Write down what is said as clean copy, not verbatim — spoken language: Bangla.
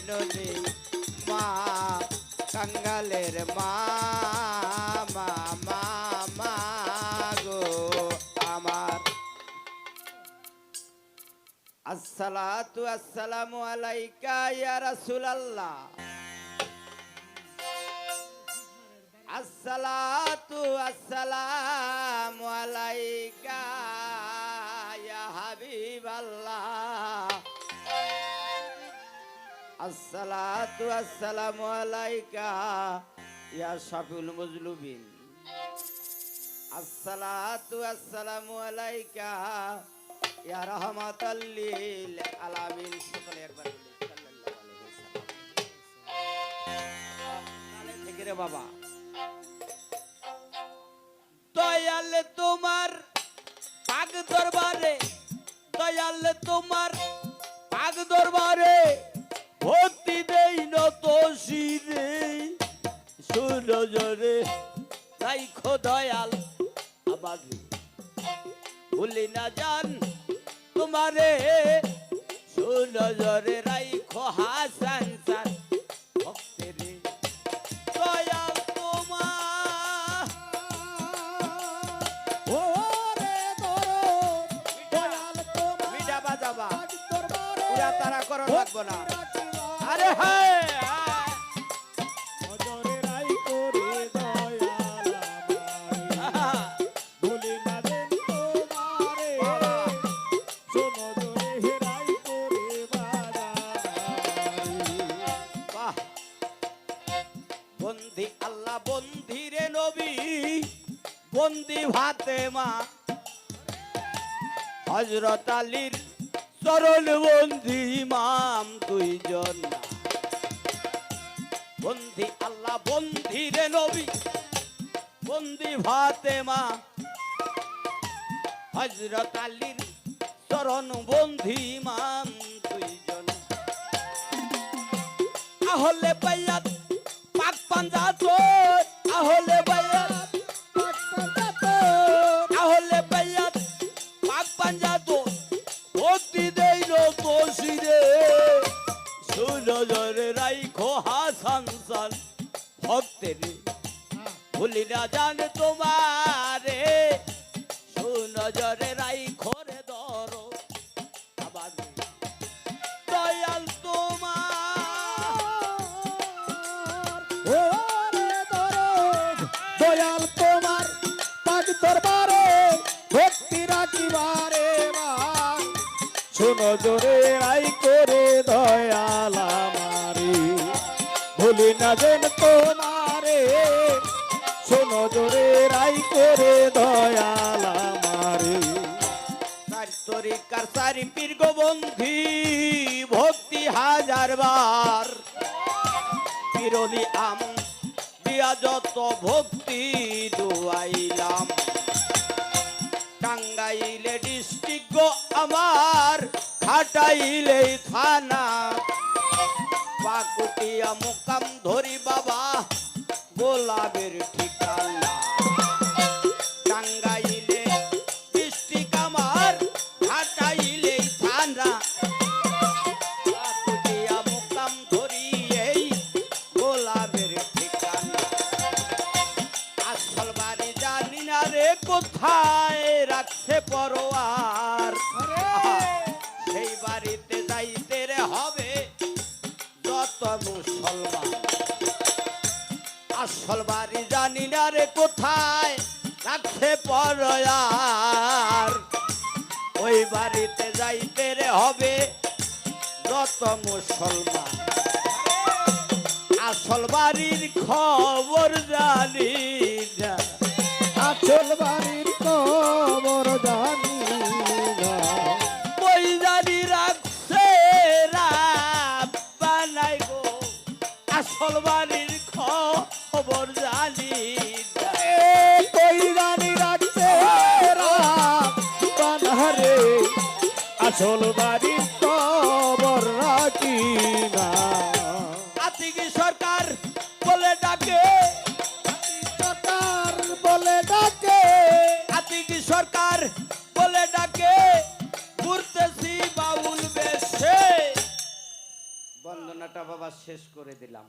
জননী মা কাঙ্গালের মা মা মা মা গো আমার। আসসালাতু আসসালামু আলাইকা ইয়া রাসূলুল্লাহ। আসসালাতু আসসালামু আলাইকা ইয়া হাবিবাল্লাহ। আসসালাতু আসসালামু আলাইকা ইয়া শাফিউল মুজলুবিন। আসসালাতু আসসালামু আলাইকা ইয়া রাহমাতাল লিল আলামিন। সকলে একবার বলি সাল্লাল্লাহু আলাইহি ওয়াসাল্লাম। ঠিক রে বাবা। দয়াল তোমার পাক দরবারে, দয়াল তোমার পাক দরবারে ভক্তি দেই নত শিরে। শুনো জরে রাইখো দয়াল আমার, ভুলি না জান তোমারে। শুনো জরে রাইখো হাসান সান ভক্তেরে। দয়াল তোমার ওরে ধরো, দয়াল তোমার মিঠা বাজাবা পুরা তারা করো লাগবো না। আরে হায় বন্দি আল্লাহ বন্দি রে নবী বন্দি ফাতেমা হযরত আলীর চরণ বন্দি ইমাম দুইজন। বন্দি আল্লাহ বন্দি রে নবী বন্দি ফাতেমা হযরত আলীর চরণ বন্দি ইমাম দুইজন। আহলে বাইয়াত পাক পাঞ্জা তোর, আহলে বাইয়াত পাক পাঞ্জা তোর, আহলে বাইয়াত পাক পাঞ্জা তোর ভক্তি দেই নত শিরে। শুনো জরে রাইখো হাসান সান ভক্তেরে, ভুলি না জান তোমারে। শুনো জরে রাইখো রে ধরো আবার। দয়াল দয়াল তোমার পাক দরবারে ভক্তি রাখিবারে মা। শোনো জোরে রাই করে দয়াল আমারে, ভুলি না যেন তোমারে। শোনো জোরে রাই করে দয়াল আমারে। চার তরিকার চারি পীর গোবন্ধি ভক্তি হাজার বার। পিরলি আম দিয়া যত ভক্তি দুয়াইলাম। টাঙ্গাইলে ডিস্ট্রিক্ট গো আমার, খাটাইলে থানা। পাকুটিয়া মোকাম ধরি বাবা গোলাপের ঠিকানা। টাঙ্গাইলে ডিস্ট্রিক্ট আমার, খাটাইলে থানা। পাকুটিয়া মোকাম ধরি এই গোলাপের ঠিকানা। আসল বাড়ি জানি না রে কোথায় রাখছে পরোয়ার। সেই বাড়িতে যাইতে রে হবে যত মুসলমান। আসল বাড়ি জানি না রে কোথায় রাখছে পরোয়ার। ওই বাড়িতে যাইতে রে হবে যত মুসলমান। আসল বাড়ির খবর জানি না, আসল বাড়ির খবর জানি না। ওই জানি রাখছে বানাই গো। আসল বাড়ির খবর জানি না, কই জানি রাখছে বানহারে। আসল বাড়ির খবর রাখি না। আতিক সরকার বলে ডাকে, সরকার বলে ডাকে, আতিক সরকার বলে ডাকে। ঘুরতেছি বাউল বেশে, বন্দনা রান্নাটা বাবা শেষ করে দিলাম।